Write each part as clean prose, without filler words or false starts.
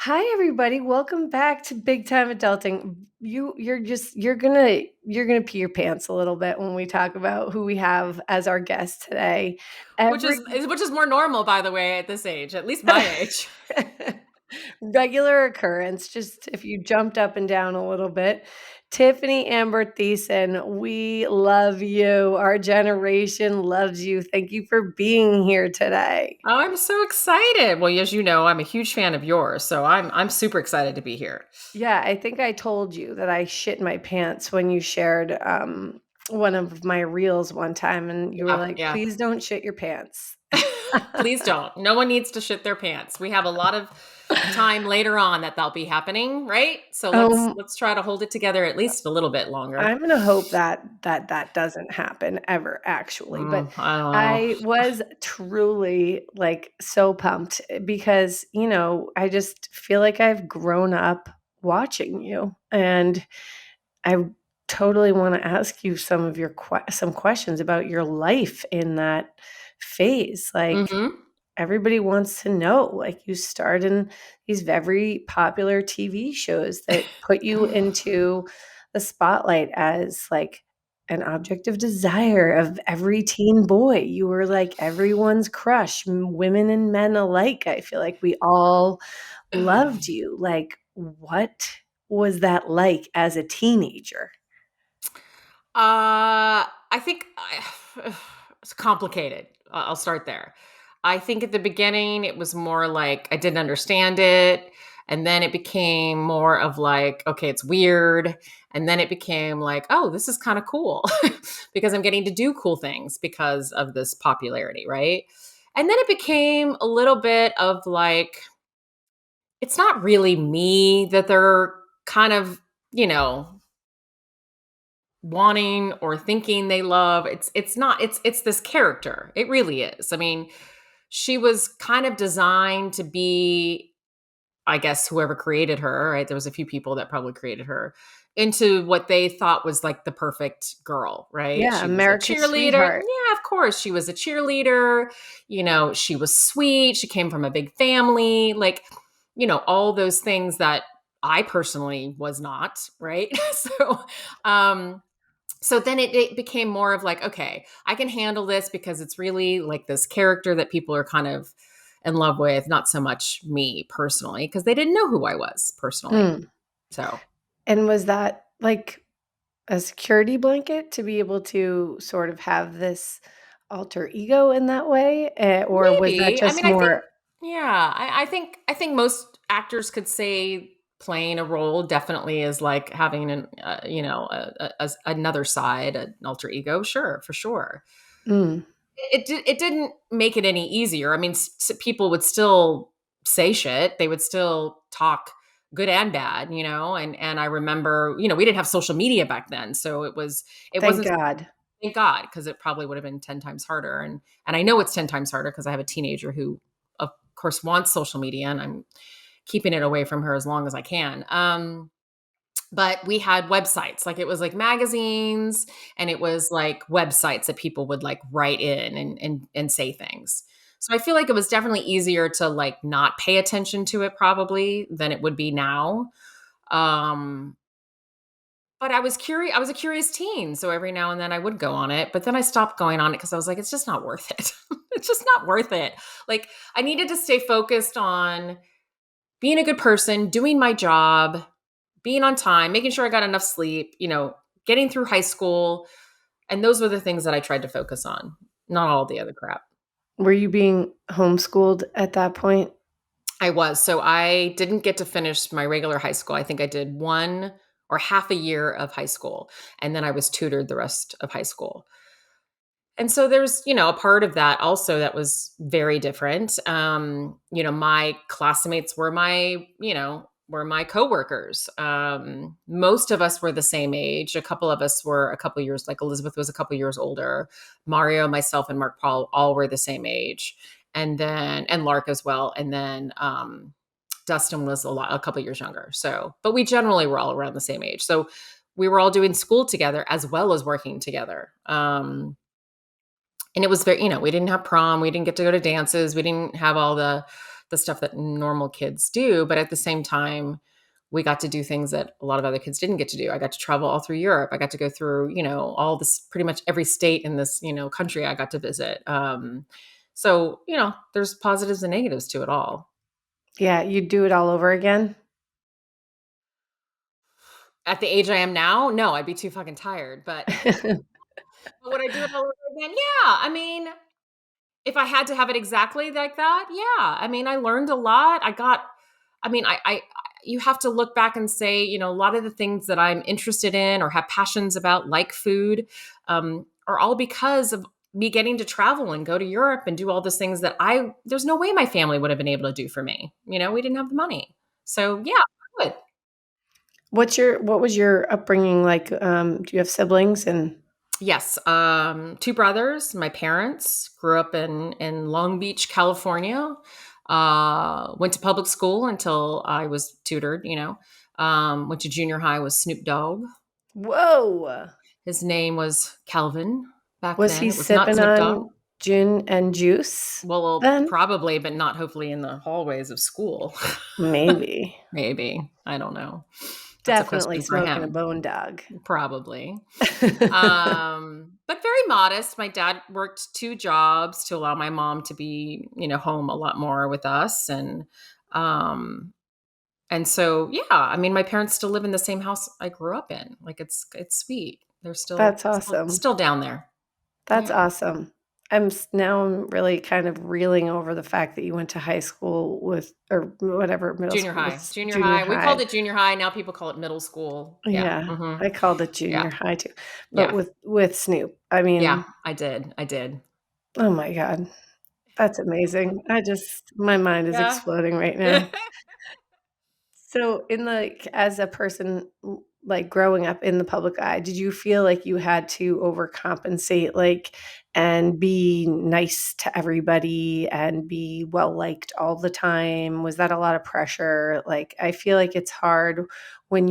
Hi everybody, welcome back to Big Time Adulting. You're gonna pee your pants a little bit when we talk about who we have as our guest today. Which Every is more normal, by the way, at this age, at least my age. regular occurrence, just if you jumped up and down a little bit. Tiffani Amber Thiessen, we love you. Our generation loves you. Thank you for being here today. Oh, I'm so excited. Well, as you know, I'm a huge fan of yours, so I'm super excited to be here. Yeah, I think I told you that I shit my pants when you shared one of my reels one time, and you were Yeah, like, yeah. please don't shit your pants. Please don't. No one needs to shit their pants. We have a lot of time later on that that'll be happening, right? So let's Um, let's try to hold it together at least a little bit longer. I'm gonna hope that doesn't happen ever, actually. But I don't know. I was truly like so pumped because I just feel like I've grown up watching you, and I totally want to ask you some of some questions about your life in that phase. Like Hmm. everybody wants to know, like you starred in these very popular TV shows that put you into the spotlight as like an object of desire of every teen boy. You were like everyone's crush, women and men alike. I feel like we all loved you. Like, what was that like as a teenager? I think it's complicated. I'll start there. I think at the beginning it was more like I didn't understand it. And then it became more of like, okay, it's weird. And then it became like, oh, this is kind of cool because I'm getting to do cool things because of this popularity, right? And then it became a little bit of like, it's not really me that they're kind of, you know, wanting or thinking they love. It's not it's this character. It really is. I mean, she was kind of designed to be, I guess, whoever created her, right? There was a few people that probably created her into what they thought was like the perfect girl, right? Yeah, She was a America's cheerleader. sweetheart. Yeah, of course, she was a cheerleader. She was sweet. She came from a big family. Like, all those things that I personally was not, right? Um so then it became more of like, okay, I can handle this because it's really like this character that people are kind of in love with, not so much me personally, because they didn't know who I was personally. Mm. So And was that like a security blanket to be able to sort of have this alter ego in that way? Or was that maybe, I just mean, I think, more yeah, I think most actors could say playing a role definitely is like having another side, an alter ego. Sure, for sure. mm, It didn't make it any easier. I mean, people would still say shit. They would still talk good and bad, and I remember, we didn't have social media back then, so it thank wasn't, God. thank God, because it probably would have been 10 times harder, and I know it's 10 times harder because I have a teenager who of course wants social media, and I'm keeping it away from her as long as I can. But we had websites, like it was like magazines, and it was like websites that people would like write in and say things. So I feel like it was definitely easier to like not pay attention to it probably than it would be now. um but I was a curious teen, so every now and then I would go on it, but then I stopped going on it because I was like, it's just not worth it. It's just not worth it. Like, I needed to stay focused on being a good person, doing my job, being on time, making sure I got enough sleep, getting through high school. And those were the things that I tried to focus on, not all the other crap. Were you being homeschooled at that point? I was. So I didn't get to finish my regular high school. I think I did one or half a year of high school. And then I was tutored the rest of high school. And so there's, a part of that also that was very different. My classmates were my coworkers. Most of us were the same age. A couple of us were a couple years, like Elizabeth was a couple years older. Mario, myself, and Mark Paul all were the same age. And Lark as well. And then Dustin was a couple years younger. So, but we generally were all around the same age. So we were all doing school together as well as working together. And it was very, we didn't have prom, we didn't get to go to dances, we didn't have all the the stuff that normal kids do. But at the same time, we got to do things that a lot of other kids didn't get to do. I got to travel all through Europe. I got to go through, all this, pretty much every state in this, country I got to visit. So, there's positives and negatives to it all. Yeah, you'd do it all over again? At the age I am now, no, I'd be too fucking tired. But, but would I do it all over again? Yeah. I mean, if I had to have it exactly like that, yeah. I mean, I learned a lot. I mean, you have to look back and say, a lot of the things that I'm interested in or have passions about, like food, are all because of me getting to travel and go to Europe and do all those things that there's no way my family would have been able to do for me. We didn't have the money. So yeah, I would. What was your upbringing like? Do you have siblings? And Yes, two brothers. My parents grew up in Long Beach, California. Went to public school until I was tutored. Went to junior high with Snoop Dogg. whoa, His name was Calvin back was then. he It was not sipping Snoop Dogg. on gin and juice Well, then? probably, but not hopefully in the hallways of school. Maybe. Maybe, I don't know. That's a Definitely question for smoking a him. bone dog. Probably. But very modest. My dad worked two jobs to allow my mom to be, home a lot more with us. And so, yeah, I mean, my parents still live in the same house I grew up in. Like it's sweet. They're still, That's still, awesome. still down there. That's Yeah. awesome. Now I'm really kind of reeling over the fact that you went to high school with or whatever, middle Junior school high, with junior junior high. We called high. it junior high. Now people call it middle school. Yeah. Yeah, Hmm. I called it Yeah. junior high too. But Yeah. with Snoop, I Yeah. mean, I did. I did. oh my god, that's amazing. My mind is Yeah. exploding right now. So, as a person, like, growing up in the public eye, did you feel like you had to overcompensate, like, and be nice to everybody and be well-liked all the time? Was that a lot of pressure? Like, I feel like it's hard when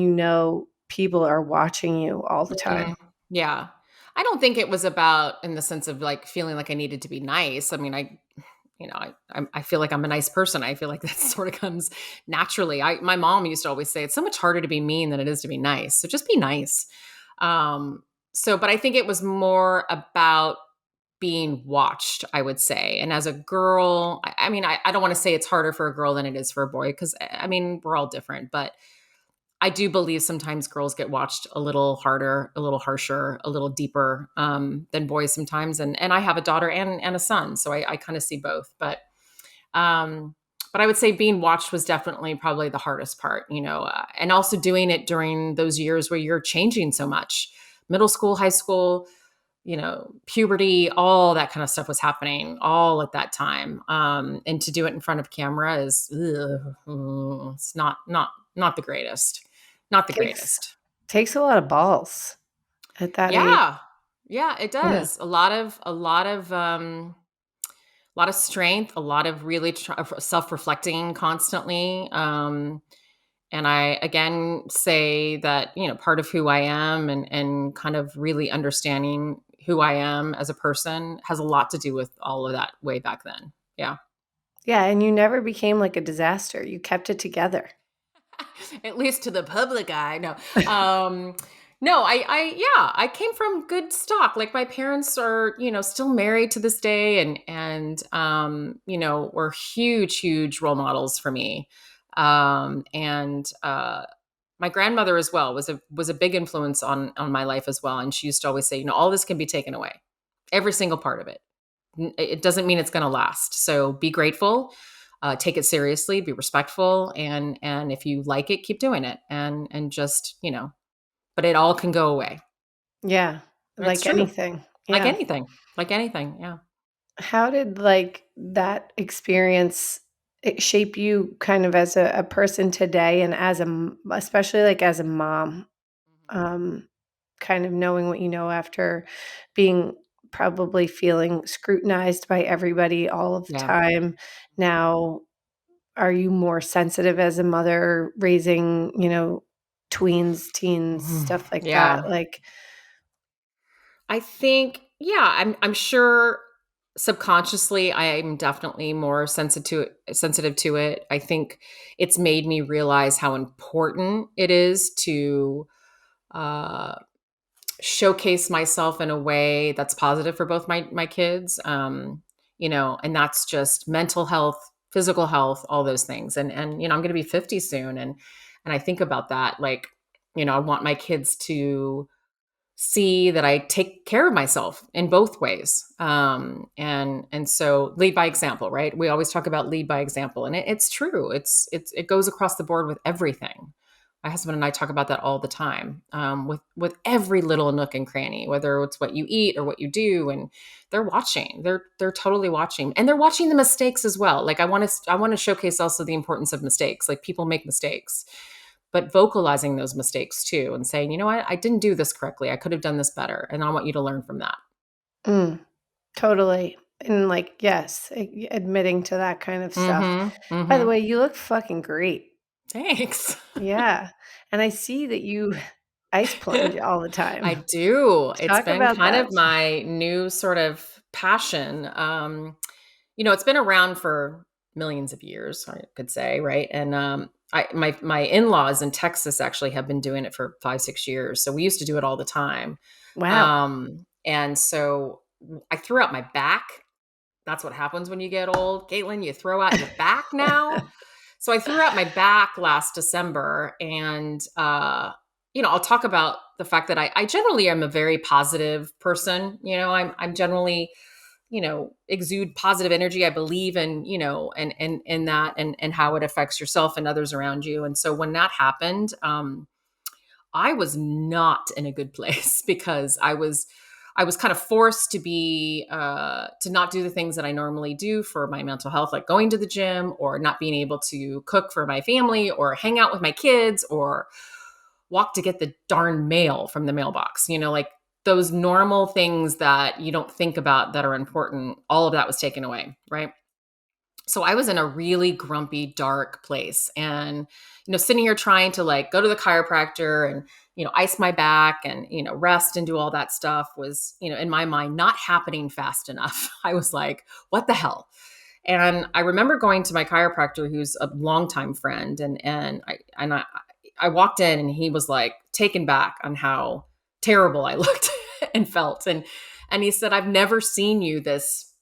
people are watching you all the Mhm. time. Yeah. I don't think it was about in the sense of like feeling like I needed to be nice. I mean, I feel like I'm a nice person. I feel like that sort of comes naturally. My mom used to always say it's so much harder to be mean than it is to be nice. So just be nice. Um, but I think it was more about being watched, I would say. And as a girl, I mean, I don't want to say it's harder for a girl than it is for a boy because I mean, we're all different, but I do believe sometimes girls get watched a little harder, a little harsher, a little deeper than boys sometimes. And I have a daughter and a son, so I kind of see both. Um, but I would say being watched was definitely probably the hardest part, and also doing it during those years where you're changing so much, middle school, high school, puberty, all that kind of stuff was happening all at that time. And to do it in front of camera is, it's not the greatest. Not the Takes greatest. takes a lot of balls at that age. Yeah. Yeah, it Yeah. does. A lot of strength, a lot of really self-reflecting constantly. And I again say that, part of who I am and kind of really understanding who I am as a person has a lot to do with all of that way back then. Yeah. Yeah, and you never became like a disaster. You kept it together. At least to the public eye. No. No, yeah, I came from good stock. Like my parents are, still married to this day and were huge, huge role models for me. And my grandmother as well was a big influence on my life as well. And she used to always say, all this can be taken away. Every single part of it. It doesn't mean it's going to last. So be grateful, take it seriously, be respectful, and if you like it, keep doing it, and just but it all can go away. Yeah, It's like true, anything. like Yeah. anything, like anything. Yeah. How did, like, that experience shape you kind of as a person today and especially, like, as a mom? Um, kind of knowing what you know after being probably feeling scrutinized by everybody all of the Yeah. time. Now, are you more sensitive as a mother raising, tweens, teens, Mhm. stuff like that? Yeah. Like I think, yeah, I'm sure subconsciously, I'm definitely more sensitive to it. I think it's made me realize how important it is to uh, showcase myself in a way that's positive for both my kids. And that's just mental health, physical health, all those things. And I'm going to be 50 soon, and I think about that. Like, I want my kids to see that I take care of myself in both ways. And so lead by example, right? We always talk about lead by example, and it's true. It goes across the board with everything. My husband and I talk about that all the time, with every little nook and cranny, whether it's what you eat or what you do, and they're watching. They're totally watching, and they're watching the mistakes as well. Like I want to showcase also the importance of mistakes. Like people make mistakes, but vocalizing those mistakes too and saying, you know what, I didn't do this correctly. I could have done this better. And I want you to learn from that. Mm, totally. And, like, yes, admitting to that kind of stuff. Mm-hmm. By the Mm-hmm. way, you look fucking great. Thanks. Yeah, and I see that you ice plunge all the I time. do. It's Talk been about kind that. of my new sort of passion. It's been around for millions of years, I could say, right? And my in-laws in Texas actually have been doing it for 5, 6 years. So we used to do it all the time. Wow. And so I threw out my back. That's what happens when you get old. Caitlin, you throw out your back now. So I threw out my back last December, and I'll talk about the fact that I generally am a very positive person. I'm generally, exude positive energy. I believe in, and that, and how it affects yourself and others around you. And so when that happened, I was not in a good place because I was kind of forced to be to not do the things that I normally do for my mental health, like going to the gym or not being able to cook for my family or hang out with my kids or walk to get the darn mail from the mailbox. Like those normal things that you don't think about that are important. All of that was taken away, right? So I was in a really grumpy, dark place, and sitting here trying to like go to the chiropractor and ice my back and rest and do all that stuff was in my mind not happening fast enough. I was like, what the hell? And I remember going to my chiropractor, who's a longtime friend, and I walked in, and he was like taken back on how terrible I looked and felt, and he said, I've never seen you this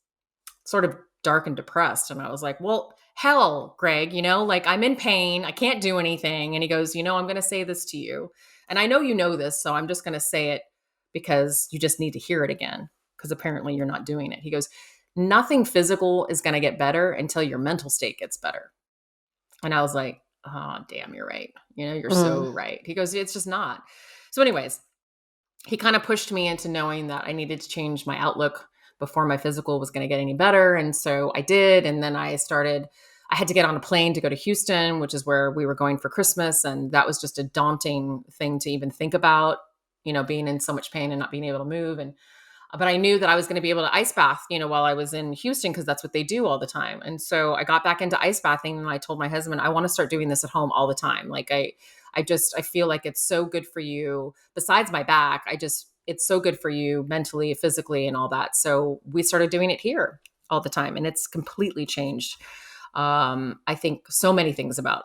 sort of dark and depressed. And I was like, well, hell, Greg, like I'm in pain. I can't do anything. And he goes, I'm going to say this to you. And I know you know this, so I'm just going to say it because you just need to hear it again, because apparently you're not doing it. He goes, nothing physical is going to get better until your mental state gets better. And I was like, oh, damn, you're right. You're Mm. so right. He goes, it's just not. So, anyways, he kind of pushed me into knowing that I needed to change my outlook before my physical was going to get any better. And so I did. And then I had to get on a plane to go to Houston, which is where we were going for Christmas. And that was just a daunting thing to even think about, being in so much pain and not being able to move. But I knew that I was going to be able to ice bath, while I was in Houston, because that's what they do all the time. And so I got back into ice bathing, and I told my husband, I want to start doing this at home all the time. Like I feel like it's so good for you. Besides my back, it's so good for you mentally, physically, and all that. So we started doing it here all the time, and it's completely changed. I think so many things about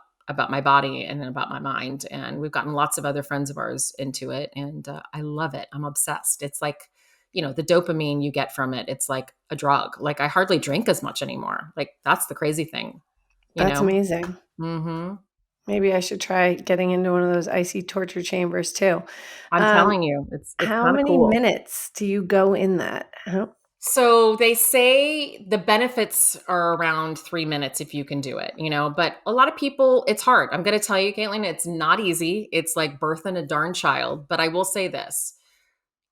my body and about my mind, and we've gotten lots of other friends of ours into it, and I love it. I'm obsessed. It's like the dopamine you get from it. It's like a drug. Like I hardly drink as much anymore. Like that's the crazy thing, you That's know? amazing. Hmm. Maybe I should try getting into one of those icy torture chambers too. I'm Um, telling you, it's how kind of many cool. minutes do you go in that? How So they say the benefits are around 3 minutes if you can do it, but a lot of people, it's hard. I'm going to tell you, Caitlin, it's not easy. It's like birthing a darn child. But I will say this.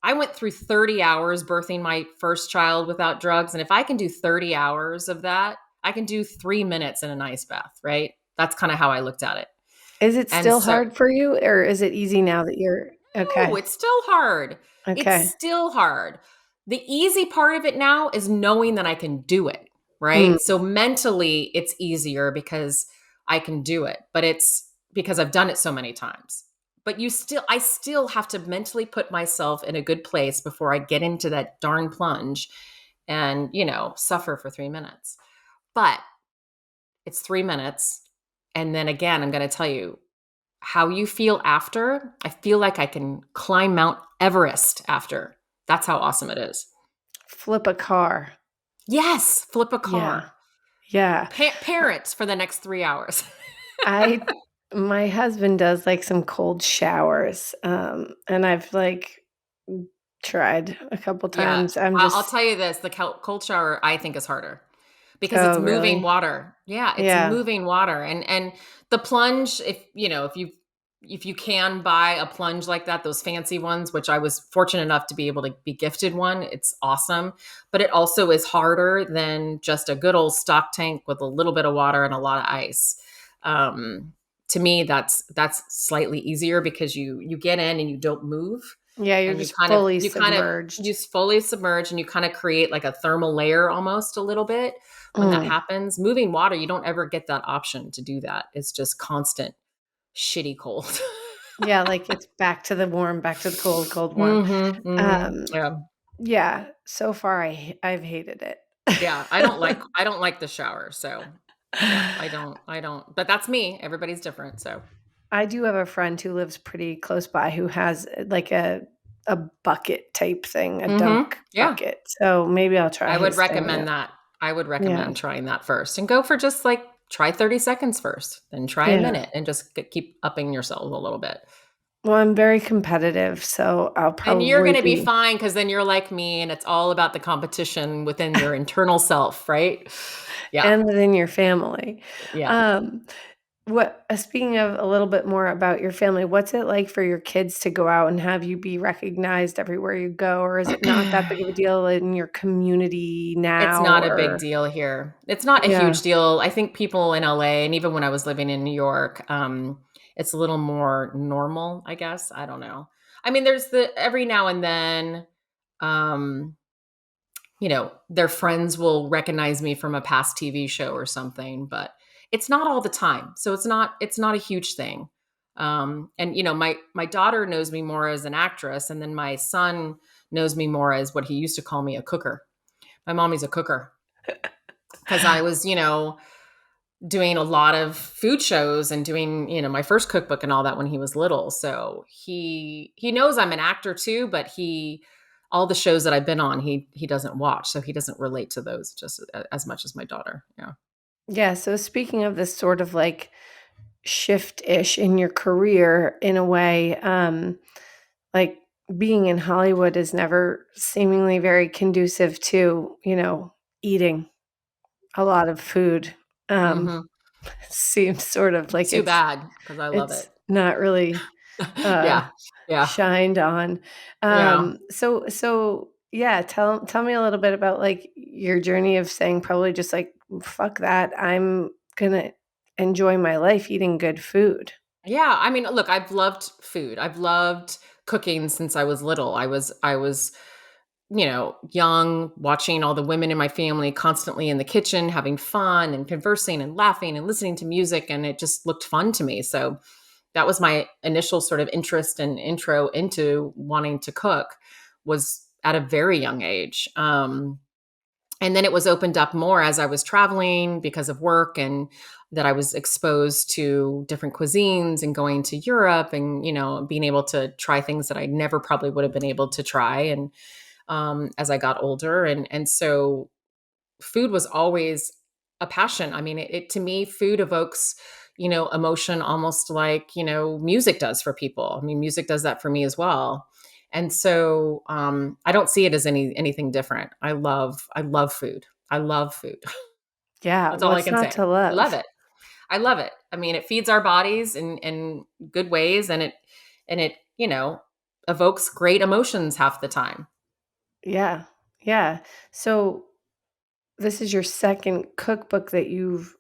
I went through 30 hours birthing my first child without drugs. And if I can do 30 hours of that, I can do 3 minutes in an ice bath, right? That's kind of how I looked at it. is it And still so, hard for you, or is it easy now that you're no, okay? it's still hard. It's Okay. still hard. The easy part of it now is knowing that I can do it, Mm. right? So mentally, it's easier because I can do it, but it's because I've done it so many times. But I still have to mentally put myself in a good place before I get into that darn plunge. and, suffer for 3 minutes. But it's 3 minutes. And then again, I'm going to tell you how you feel after. I feel like I can climb Mount Everest after. That's how awesome it is. Flip a car. Yes, flip a Yeah. car. Yeah. Parents for the next 3 hours. I my husband does, like, some cold showers, and I've, like, tried a couple Yeah. times. I'm I'll just tell you this, the cold shower I think is harder because it's Oh, moving really? water. Yeah, it's Yeah. moving water. And the plunge, if you can buy a plunge like that, those fancy ones, which I was fortunate enough to be able to be gifted one, it's awesome. But it also is harder than just a good old stock tank with a little bit of water and a lot of ice. Um, to me, that's slightly easier because you get in and you don't move, Yeah, you're and just fully you kind of submerged. you fully submerge, and you kind of create like a thermal layer almost a little bit. When that Mm. happens, moving water, you don't ever get that option to do that. It's just constant shitty cold. Yeah, like, it's back to the warm, back to the cold, cold, warm. Mhm, mhm. Um, Yeah. yeah, so far I've hated it. Yeah, I don't like the shower, so yeah, I don't, but that's me. Everybody's different, so. I do have a friend who lives pretty close by who has, like, a bucket type thing, a Mhm. dunk Yeah. bucket, so maybe I'll try I would his thing recommend out. that. I would Yeah, recommend trying that first and go for just like try 30 seconds first, then try a yeah. minute and just keep upping yourself a little bit. Well, I'm very competitive, so I'll And you're probably going to be be fine because then you're like me and it's all about the competition within your internal self, right? Yeah. and within your family. Yeah. Um, speaking of a little bit more about your family, what's it like for your kids to go out and have you be recognized everywhere you go, or is it not that big of a deal in your community It's now, not a big or deal here. It's not a Yeah. huge deal. I think people in LA, and even when I was living in New York, it's a little more normal, I guess. I don't know. I mean, there's the every now and then, um, their friends will recognize me from a past TV show or something, but it's not all the time. So it's not a huge thing. And my daughter knows me more as an actress, and then my son knows me more as what he used to call me, a cooker. My mommy's a cooker because I was, doing a lot of food shows and doing, my first cookbook and all that when he was little. So he knows I'm an actor too, but he all the shows that I've been on, he doesn't watch, so he doesn't relate to those just as much as my daughter. Yeah. Yeah, so speaking of this sort of, like, shift-ish in your career in a way, like, being in Hollywood is never seemingly very conducive to, eating a lot of food. Um, Mhm. seems sort of like Too bad because I love it. it's not really, uh, Yeah. Yeah. shined on. Yeah. So yeah, tell me a little bit about, like, your journey of saying probably just like, "Fuck that, I'm gonna enjoy my life eating good food." Yeah, I mean, look, I've loved food. I've loved cooking since I was little. I was young, watching all the women in my family constantly in the kitchen, having fun and conversing and laughing and listening to music. And it just looked fun to me. So that was my initial sort of interest and intro into wanting to cook, was at a very young age. And then it was opened up more as I was traveling because of work, and that I was exposed to different cuisines and going to Europe and, being able to try things that I never probably would have been able to try. And as I got older. And so food was always a passion. I mean, it to me, food evokes, emotion almost like, music does for people. I mean, music does that for me as well. And so I don't see it as anything different. I love food. I love food. Yeah, That's all I what's can not say. to I love love? it. I love it. I mean, it feeds our bodies in good ways, and it evokes great emotions half the time. Yeah, yeah. So this is your 2nd cookbook that you've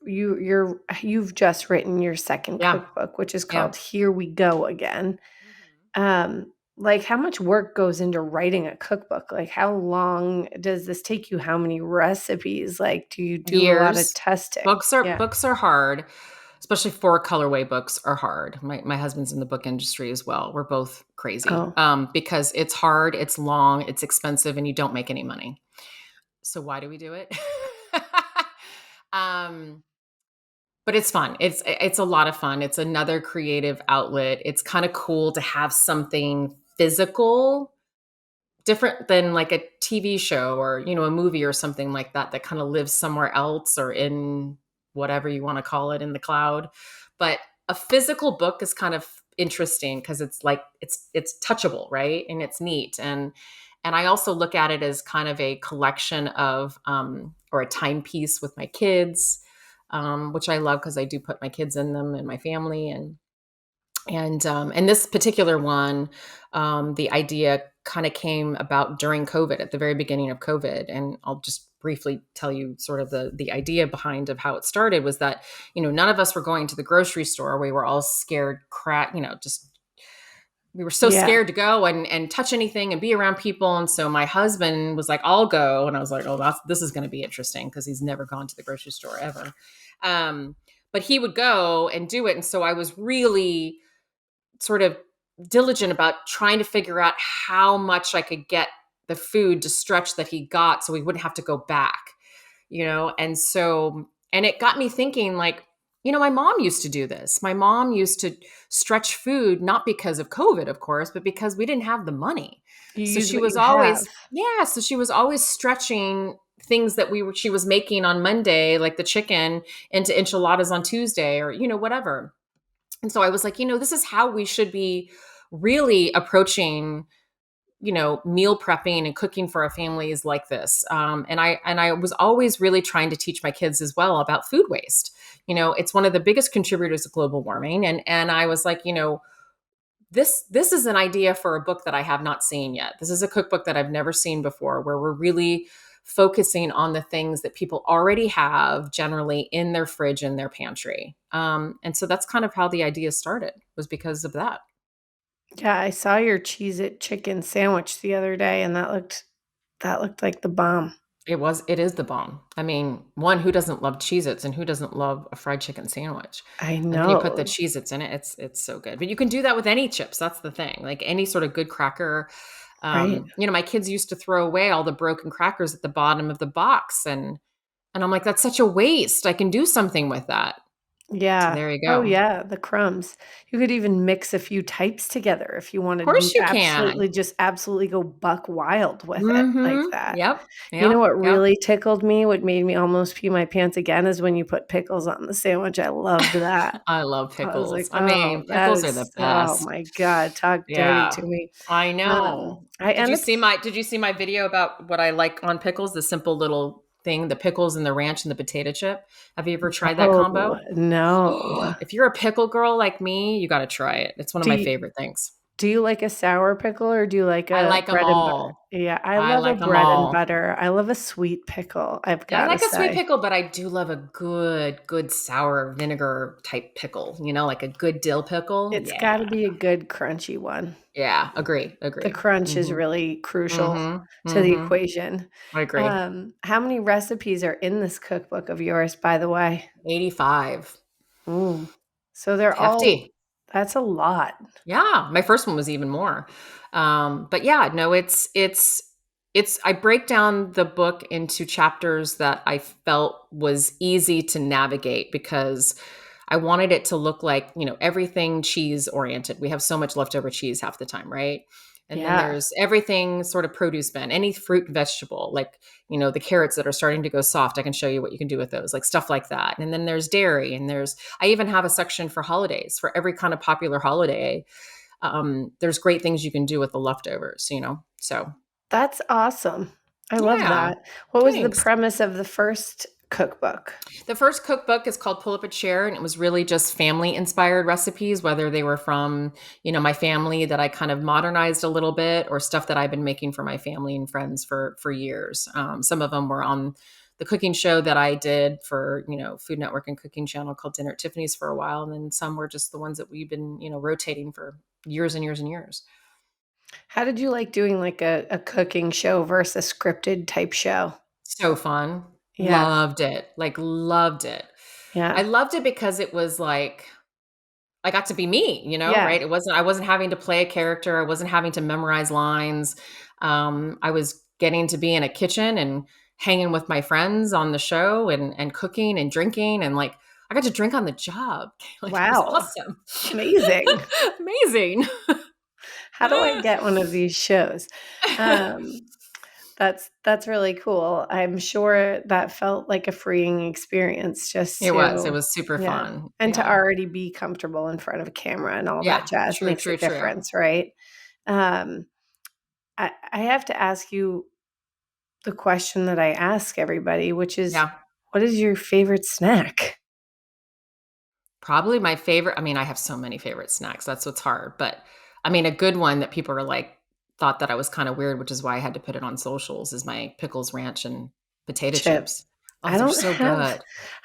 just written your 2nd Yeah. cookbook, which is Yeah. called Here We Go Again. Mhm. Like, how much work goes into writing a cookbook? Like, how long does this take you? How many recipes? Like, do you do a lot of Years. testing? Books are Yeah. books are hard, especially four colorway books are hard. My husband's in the book industry as well. We're both crazy Oh, because it's hard, it's long, it's expensive, and you don't make any money. So why do we do it? um, but it's fun. It's a lot of fun. It's another creative outlet. It's kind of cool to have something physical, different than like a TV show or, a movie or something like that that kind of lives somewhere else or in whatever you want to call it in the cloud. But a physical book is kind of interesting because it's like it's touchable, right? And it's neat. And I also look at it as kind of a collection of or a timepiece with my kids, which I love because I do put my kids in them and my family. And this particular one, the idea kind of came about during COVID, at the very beginning of COVID. And I'll just briefly tell you sort of the idea behind of how it started was that, none of us were going to the grocery store. We were all scared, just we were so Yeah. scared to go and touch anything and be around people. And so my husband was like, I'll go. And I was like, oh, this is going to be interesting because he's never gone to the grocery store ever. But he would go and do it. And so I was really sort of diligent about trying to figure out how much I could get the food to stretch that he got so we wouldn't have to go back, and it got me thinking, like, my mom used to do this. My mom used to stretch food, not because of COVID, of course, but because we didn't have the money. You So use she what was you have. always, yeah, so she was always stretching things that she was making on Monday, like the chicken, into enchiladas on Tuesday or, whatever. And so I was like, this is how we should be really approaching, meal prepping and cooking for our families like this. And I was always really trying to teach my kids as well about food waste. It's one of the biggest contributors to global warming. And I was like, this is an idea for a book that I have not seen yet. This is a cookbook that I've never seen before, where we're really focusing on the things that people already have generally in their fridge and their pantry. And so that's kind of how the idea started, was because of that. Yeah, I saw your Cheez-It chicken sandwich the other day, and that looked like the bomb. It is the bomb. I mean, one, who doesn't love Cheez-Its and who doesn't love a fried chicken sandwich? I And then you put the know, Cheez-Its in it. It's so good. But you can do that with any chips. That's the thing. Like any sort of good cracker. right? My kids used to throw away all the broken crackers at the bottom of the box. And I'm like, that's such a waste. I can do something with that. So Yeah. there you Oh, go. Of yeah, the crumbs. You could even mix a few types together if you wanted course you can. absolutely go buck wild with it like Mm-hmm. that. Yep. You know Yep. what Yep. really tickled me, what made me almost pee my pants again is when you put pickles on the sandwich. I loved that. I love I was like, pickles. I "Oh, mean, pickles are the oh best. my god, talk dirty Yeah, to me." I know. I end up Did you see my video about what I like on pickles? The simple little thing, the pickles and the ranch and the potato chip. Have you ever tried that oh, combo? no. If you're a pickle girl like me, you got to try it. It's one of Do my you favorite things. do you like a sour pickle or do you like I a like them bread and butter? all. Yeah, I I love a like them bread and all. butter. I love a sweet pickle, I've Yeah, I gotta like a sweet say. pickle, but I do love a good sour vinegar type pickle, like a good dill pickle. It's Yeah. gotta be a good crunchy one. Yeah. Agree. The Agree. crunch is Mm-hmm. really crucial Mm-hmm. to the Mm-hmm. equation. I agree. How many recipes are in this cookbook of yours, by the way? 85. Mm. So they're all Hefty. that's a lot. Yeah, my first one was even more. But yeah, no, it's I break down the book into chapters that I felt was easy to navigate because I wanted it to look like, everything cheese oriented. We have so much leftover cheese half the time, right? And then Yeah. there's everything sort of produce bin, any fruit and vegetable, like, the carrots that are starting to go soft. I can show you what you can do with those, like stuff like that. And then there's dairy, and I even have a section for holidays, for every kind of popular holiday. There's great things you can do with the leftovers. So That's awesome. I love yeah, that. What was the thanks. premise of the first cookbook? The first cookbook is called Pull Up a Chair, and it was really just family inspired recipes, whether they were from, my family that I kind of modernized a little bit, or stuff that I've been making for my family and friends for years. Some of them were on the cooking show that I did for, Food Network and cooking channel called Dinner at Tiffany's for a while. And then some were just the ones that we've been, rotating for years and years and years. How did you like doing like a cooking show versus a scripted type show? So fun. Yeah. Loved it. Like, loved it. I Yeah. loved it because it was like, I got to be me, Yeah. right? I wasn't having to play a character. I wasn't having to memorize lines. I was getting to be in a kitchen and hanging with my friends on the show and cooking and drinking and like I got to drink on the job. Like it was Wow. awesome. Amazing. Amazing. How do I get one of these shows? Um, that's really cool. I'm sure that felt like a freeing experience just It was. It to was super yeah, fun. and to Yeah. already be comfortable in front of a camera and all that Yeah. jazz True, makes a true, true. difference, right? Um, I have to ask you the question that I ask everybody, which is, Yeah. what is your favorite snack? Probably my favorite. I mean, I have so many favorite snacks. That's what's hard. But I mean, a good one that people are like thought that I was kind of weird, which is why I had to put it on socials, is my pickles, ranch, and potato Chips. chips. Oh, they're so good.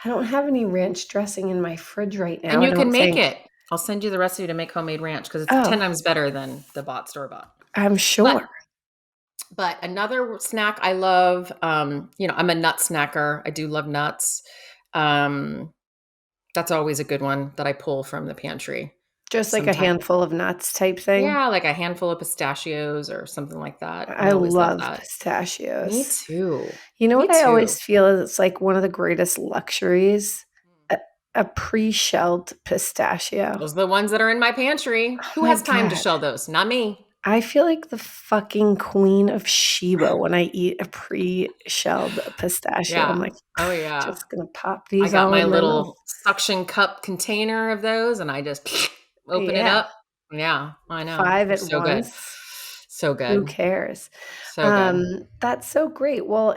I don't have any ranch dressing in my fridge right And now, I you can don't make think. it. I'll send you the recipe to make homemade ranch because it's 10 Oh, times better than the store bought. I'm But sure. another snack I love, I'm a nut snacker. I do love nuts. Um, that's always a good one that I pull from the pantry. Just like a Sometimes, handful of nuts type thing. yeah, like a handful of pistachios or something like that. I I always love love that. Me pistachios. too. You know Me what I too. always feel is it's like one of the greatest luxuries? A a pre-shelled pistachio. Those are the ones that are in my pantry. Oh Who my has time to god. shell those? Not me. I feel like the fucking queen of Sheba when I eat a pre-shelled pistachio. I'm Yeah. like, Oh yeah. just gonna pop I these got all my in my mouth. little suction cup container of those and I just open it Yeah, up. Yeah, I know. 5 They're at so good. once. So Who good. cares? So good. That's so great. Well,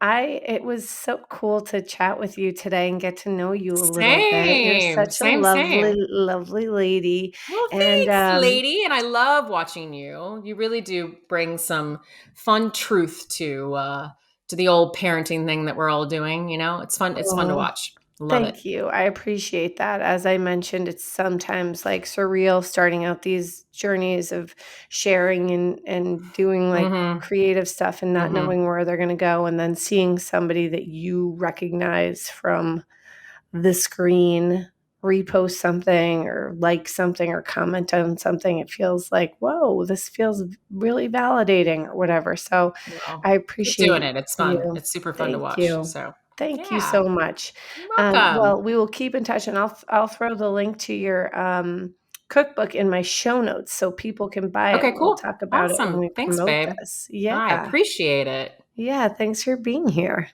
I it was so cool to chat with you today and get to know you a little bit. You're Same. such a Same, lovely, same. lovely lady, Well, and, thanks, lady. And I love watching you. You really do bring some fun truth to the old parenting thing that we're all doing, you know? It's fun to oh, watch. Love it. thank you. I appreciate that. As I mentioned, it's sometimes, like, surreal starting out these journeys of sharing and doing, like, Mhm. creative stuff and not Mhm. knowing where they're gonna go, and then seeing somebody that you recognize from the screen repost something or like something or comment on something, it feels like, "Whoa, this feels really validating," or whatever, so Well, I keep doing appreciate it. It's fun. you. It's super fun to Thank watch. you. So, Thank you yeah. so much. You're welcome. Well, we will keep in touch, and I'll throw the link to your, cookbook in my show notes so people can buy it, Okay, and we'll cool. talk about it when Awesome. we Thanks, promote babe. this. I Yeah. appreciate it. Yeah, thanks for being here.